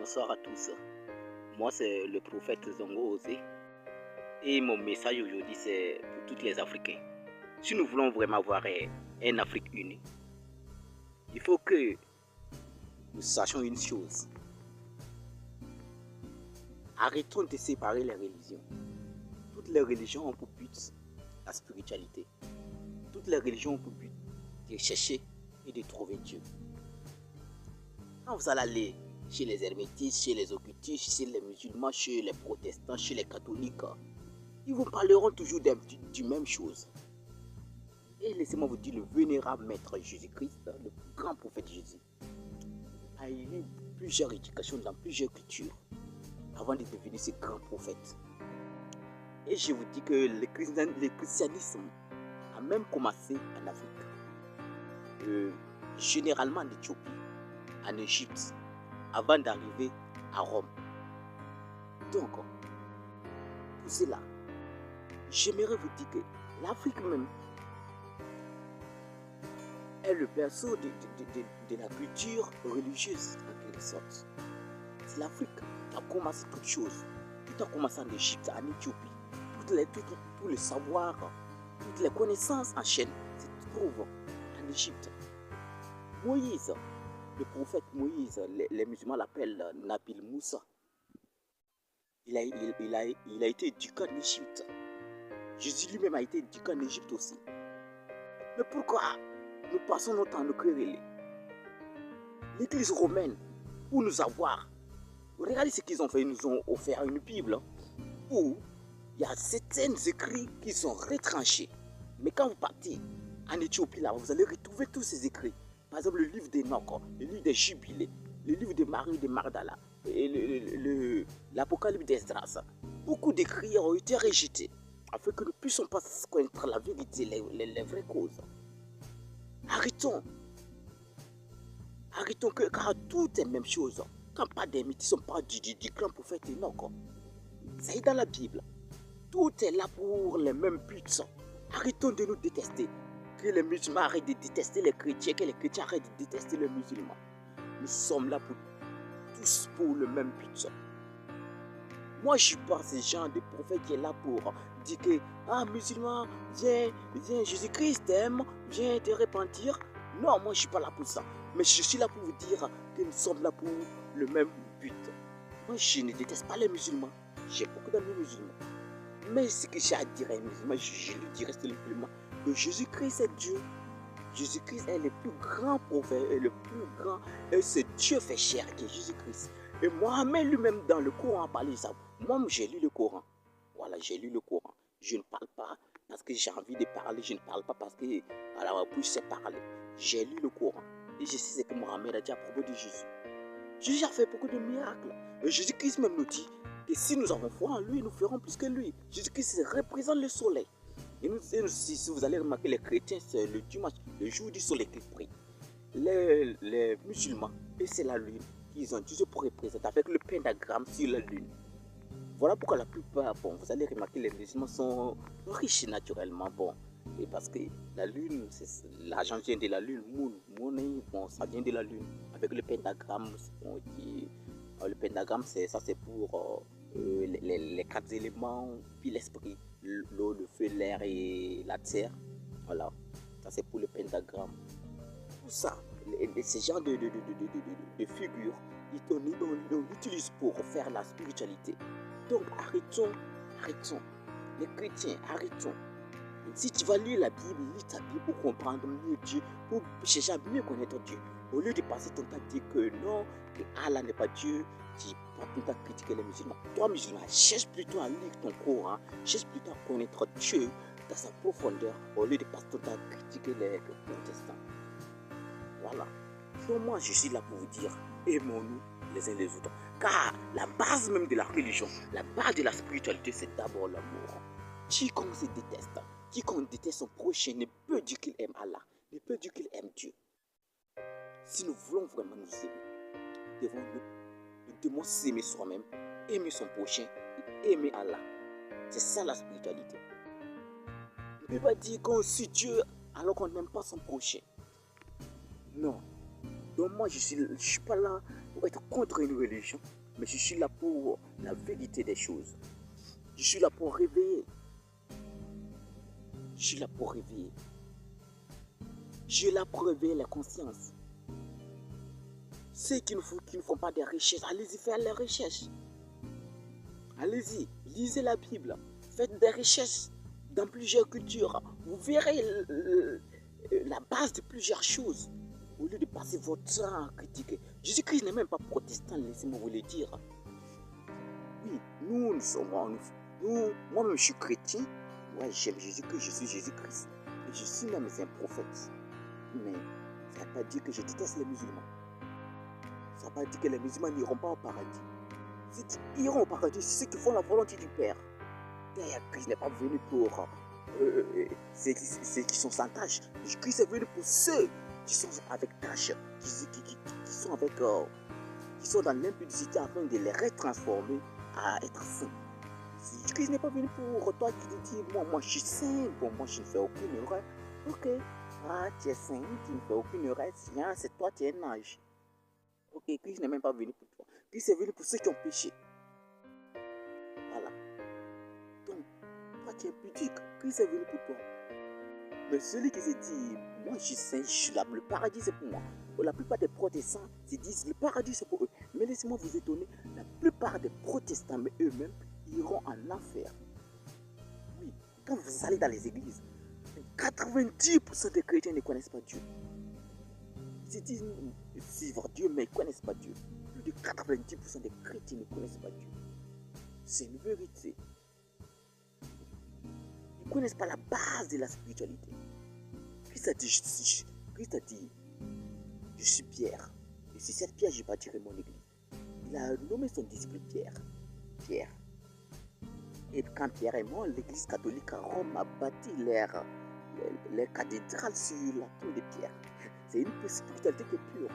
Bonsoir à tous. Moi, c'est le prophète Zongo Osé. Et mon message aujourd'hui, c'est pour tous les Africains. Si nous voulons vraiment avoir une Afrique unie, il faut que nous sachions une chose. Arrêtons de séparer les religions. Toutes les religions ont pour but la spiritualité. Toutes les religions ont pour but de chercher et de trouver Dieu. Quand vous allez aller chez les hermétistes, chez les occultistes, chez les musulmans, chez les protestants, chez les catholiques, ils vous parleront toujours du même chose. Et laissez-moi vous dire, le vénérable maître Jésus-Christ, le grand prophète Jésus, a eu plusieurs éducations dans plusieurs cultures avant de devenir ce grand prophète. Et je vous dis que le christianisme a même commencé en Afrique, généralement en Éthiopie, en Égypte, avant d'arriver à Rome. Donc, pour cela, j'aimerais vous dire que l'Afrique même est le berceau de la culture religieuse, en quelque sorte. C'est l'Afrique qui a commencé toutes choses. Tout a commencé en Égypte, en Éthiopie. Tout le savoir, toutes les connaissances en chaîne se trouvent en Égypte. Moïse, le prophète Moïse, les musulmans l'appellent Nabil Moussa. Il a été éduqué en Égypte. Jésus lui-même a été éduqué en Égypte aussi. Mais pourquoi nous passons notre temps à nous quereller? L'église romaine, pour nous avoir, regardez ce qu'ils ont fait, ils nous ont offert une Bible où il y a certains écrits qui sont retranchés. Mais quand vous partez en Éthiopie, là, vous allez retrouver tous ces écrits. Par exemple, le livre d'Enoch, le livre des Jubilés, le livre de Marie de Magdala, et l'Apocalypse d'Esdras. Beaucoup d'écrits ont été rejetés afin que nous ne puissions pas connaître la vérité, les vraies causes. Arrêtons, car tout est la même chose. Quand pas des mythes, ils ne sont pas du grand prophète Enoch. Ça est dans la Bible. Tout est là pour les mêmes buts. Arrêtons de nous détester. Que les musulmans arrêtent de détester les chrétiens, que les chrétiens arrêtent de détester les musulmans. Nous sommes là tous pour le même but. Moi, je ne suis pas ce genre de prophète qui est là pour dire que musulman, viens, Jésus-Christ t'aime, viens te repentir. Non, moi, je ne suis pas là pour ça. Mais je suis là pour vous dire que nous sommes là pour le même but. Moi, je ne déteste pas les musulmans. J'ai beaucoup d'amis musulmans. Mais ce que j'ai à dire à un musulman, je lui dirai simplement que Jésus-Christ est Dieu. Jésus-Christ est le plus grand prophète et le plus grand. Et c'est Dieu fait chair qui est Jésus-Christ. Et Mohamed lui-même dans le Coran parle de ça. Moi, j'ai lu le Coran. Voilà, j'ai lu le Coran. Je ne parle pas parce que j'ai envie de parler. Je ne parle pas parce que alors, puis je sais parler. J'ai lu le Coran. Et je sais ce que Mohamed a dit à propos de Jésus. Jésus a fait beaucoup de miracles. Et Jésus-Christ même nous dit que si nous avons foi en lui, nous ferons plus que lui. Jésus-Christ représente le soleil. Et si vous allez remarquer, les chrétiens, c'est le dimanche, le jour du soleil qu'ils prient. Les musulmans, et c'est la lune qu'ils ont utilisé pour représenter avec le pentagramme sur la lune. Voilà pourquoi la plupart, vous allez remarquer, les musulmans sont riches naturellement. Et parce que la lune, l'argent vient de la lune, ça vient de la lune. Avec le pentagramme, le pentagramme, c'est pour les 4 éléments, puis l'esprit, l'eau, le feu, l'air et la terre. Voilà, ça c'est pour le pentagramme. Tout ça, ces genres de figures, on l'utilise pour faire la spiritualité. Donc arrêtons, les chrétiens, arrêtons. Si tu vas lire la Bible, lis ta Bible pour comprendre mieux Dieu, pour chercher à mieux connaître Dieu. Au lieu de passer ton temps à dire que non, que Allah n'est pas Dieu, tu vas tout le temps critiquer les musulmans. Toi, musulman, cherche plutôt à lire ton Coran, cherche plutôt à connaître Dieu dans sa profondeur, au lieu de passer ton temps à critiquer les protestants. Voilà. Donc moi, je suis là pour vous dire, aimons-nous les uns les autres. Car la base même de la religion, la base de la spiritualité, c'est d'abord l'amour. Quiconque se déteste, quiconque déteste son prochain ne peut dire qu'il aime Allah, ne peut dire qu'il aime Dieu. Si nous voulons vraiment nous aimer, nous devons s'aimer soi-même, aimer son prochain et aimer Allah. C'est ça la spiritualité. On ne peut pas dire qu'on suit Dieu alors qu'on n'aime pas son prochain. Non. Donc moi, je suis pas là pour être contre une religion, mais je suis là pour la vérité des choses. Je suis là pour réveiller. Je suis là pour réveiller. Je suis là pour réveiller la conscience. Ceux qui ne font pas des recherches, allez-y faire les recherches. Allez-y, lisez la Bible. Faites des recherches dans plusieurs cultures. Vous verrez la base de plusieurs choses. Au lieu de passer votre temps à critiquer. Jésus-Christ n'est même pas protestant, laissez-moi vous le dire. Oui, nous sommes, moi-même je suis chrétien. Ouais, j'aime Jésus-Christ, je suis Jésus-Christ. Et je suis même un prophète. Mais ça ne veut pas dire que je déteste les musulmans. Ça ne veut pas dire que les musulmans n'iront pas au paradis. Ils iront au paradis, c'est ceux qui font la volonté du Père. D'ailleurs, Christ n'est pas venu pour ceux qui sont sans tâche. Christ est venu pour ceux qui sont avec tâche, qui sont avec, qui sont dans l'impudicité afin de les retransformer à être saints. Christ n'est pas venu pour toi qui te dit, moi je suis saint, bon, moi je ne fais aucune erreur. Ok, tu es saint, tu ne fais aucune erreur, tiens, c'est toi, tu es un ange. Ok, Christ n'est même pas venu pour toi. Christ est venu pour ceux qui ont péché. Voilà. Donc, toi tu es pudique, Christ est venu pour toi. Mais celui qui se dit, moi je suis saint, je suis là, le paradis c'est pour moi. La plupart des protestants se disent, le paradis c'est pour eux. Mais laissez-moi vous étonner, la plupart des protestants, mais eux-mêmes, iront en enfer. Oui, quand vous allez dans les églises, 90% des chrétiens ne connaissent pas Dieu. Ils se disent suivre Dieu, mais ils ne connaissent pas Dieu. Plus de 90% des chrétiens ne connaissent pas Dieu. C'est une vérité. Ils ne connaissent pas la base de la spiritualité. Christ a dit, je suis Pierre. Et sur cette pierre, je bâtirai mon église. Il a nommé son disciple Pierre. Et quand Pierre est mort, l'église catholique à Rome a bâti les cathédrales sur la tombe de Pierre. C'est une spiritualité qui est pure.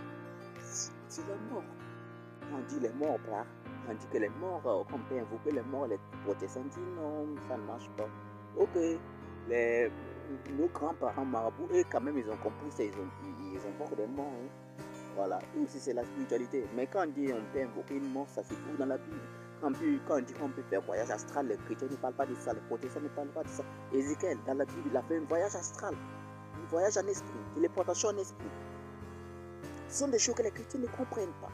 C'est la mort. On dit les morts, on dit que les morts, qu'on peut invoquer les morts, les protestants disent non, ça ne marche pas. Ok, nos grands-parents marabouts, eux quand même ils ont compris ça, ils invoquent des morts. Hein. Voilà, c'est la spiritualité. Mais quand on dit on peut invoquer une mort, ça se trouve dans la Bible. Quand on dit qu'on peut faire voyage astral, les chrétiens ne parlent pas de ça, les protestants ne parlent pas de ça. Ézéchiel, dans la Bible, il a fait un voyage astral, un voyage en esprit, téléportation en esprit. Ce sont des choses que les chrétiens ne comprennent pas.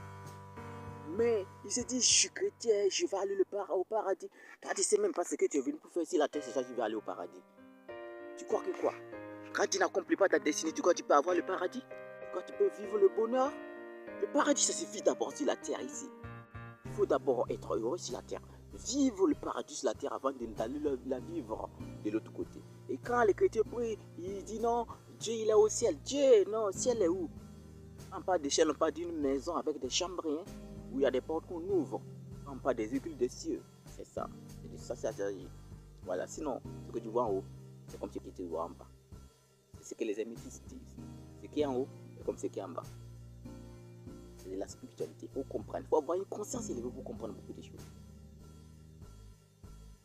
Mais ils se disent, je suis chrétien, je vais aller au paradis. Toi, tu ne sais même pas ce que tu es venu pour faire ici, la terre, c'est ça, tu vas aller au paradis. Tu crois que quoi? Quand tu n'accomplis pas ta destinée, tu crois que tu peux avoir le paradis? Tu crois que tu peux vivre le bonheur? Le paradis, ça suffit d'abord sur la terre ici. Il faut d'abord être heureux sur la terre. Vivre le paradis sur la terre avant d'aller la vivre de l'autre côté. Et quand les chrétiens prient, ils disent non, Dieu il est au ciel. Dieu, non, le ciel est où? On parle d'échelle, on parle d'une maison avec des chambres, hein, où il y a des portes qu'on ouvre. On parle des écules des cieux. C'est ça. C'est de ça, c'est agir. Voilà, sinon, ce que tu vois en haut, c'est comme ce que tu vois en bas. C'est ce que les émétistes disent. Ce qui est en haut, c'est comme ce qui est en bas. C'est de la spiritualité. Il faut comprendre. Il faut avoir une conscience élevée pour comprendre beaucoup de choses.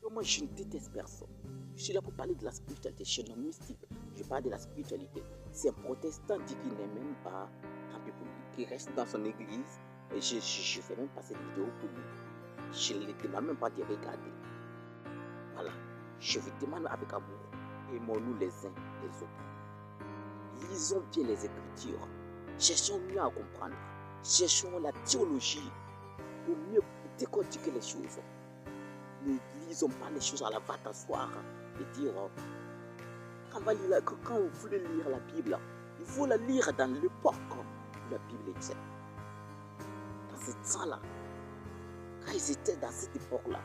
Donc moi, je ne déteste personne. Je suis là pour parler de la spiritualité. Je suis un homme mystique. Je parle de la spiritualité. Si un protestant dit qu'il n'est même pas, tant pis pour lui, qu'il reste dans son église, et je ne fais même pas cette vidéo pour lui. Je ne lui demande même pas de regarder. Voilà. Je vous demande avec amour. Aimons-nous les uns les autres. Lisons bien les Écritures. Cherchons mieux à comprendre. Cherchons la théologie pour mieux décortiquer les choses. Ne lisons pas les choses à la va t'asseoir et dire quand vous voulez lire la Bible, il faut la lire dans l'époque où la Bible était. Dans ce temps-là, quand ils étaient dans cette époque-là,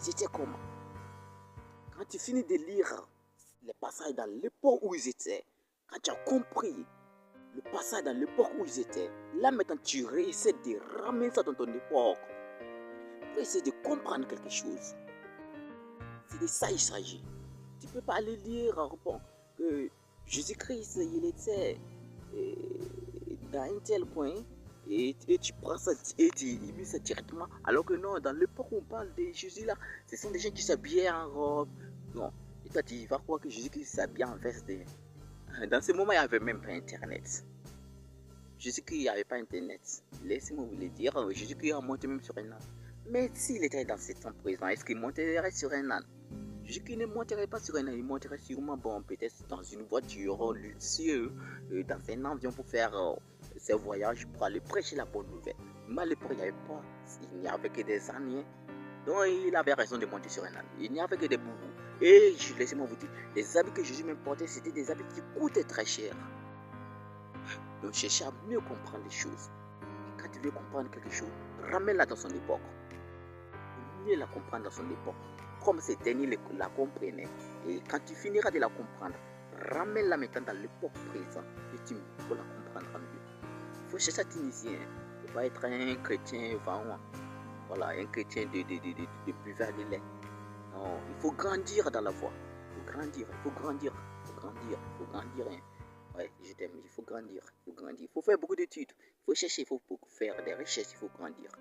ils étaient comment? Quand tu finis de lire les passages dans l'époque où ils étaient, quand tu as compris le passage dans l'époque où ils étaient, là maintenant tu essaies de ramener ça dans ton époque pour essayer de comprendre quelque chose. C'est de ça il s'agit. Tu ne peux pas aller lire bon, que Jésus-Christ il était dans un tel point et tu prends ça et tu mets ça directement, alors que non, dans l'époque où on parle de Jésus là, ce sont des gens qui s'habillaient en robe. Non, et toi tu vas croire que Jésus-Christ s'habillait en veste. Dans ce moment il n'y avait même pas internet. Jésus-Christ n'avait pas Internet. Laissez-moi vous le dire. Jésus-Christ a monté même sur un âne. Mais s'il était dans ce temps présent, est-ce qu'il monterait sur un âne? Jésus-Christ ne monterait pas sur un âne. Il monterait sûrement, bon, peut-être dans une voiture luxueuse, dans un avion pour faire ses voyages, pour aller prêcher la bonne nouvelle. Mais à l'époque, il n'y avait que des ânes. Donc, il avait raison de monter sur un âne. Il n'y avait que des boubous. Et laissez-moi vous dire, les habits que Jésus me portait, c'était des habits qui coûtaient très cher. Donc, cherchez à mieux comprendre les choses. Et quand tu veux comprendre quelque chose, ramène-la dans son époque. Mieux la comprendre dans son époque. Comme ces derniers la comprenaient. Et quand tu finiras de la comprendre, ramène-la maintenant dans l'époque présente. Et tu peux la comprendre mieux. Il faut chercher à t'initier. Il ne faut pas être un chrétien vent. Voilà, un chrétien de buveur de lait. Non, il faut grandir dans la foi. Il faut grandir, il faut grandir, il faut grandir, il faut grandir. Hein. Ouais, je t'aime, il faut grandir, il faut grandir. Il faut faire beaucoup d'études, il faut chercher, il faut faire des recherches, il faut grandir.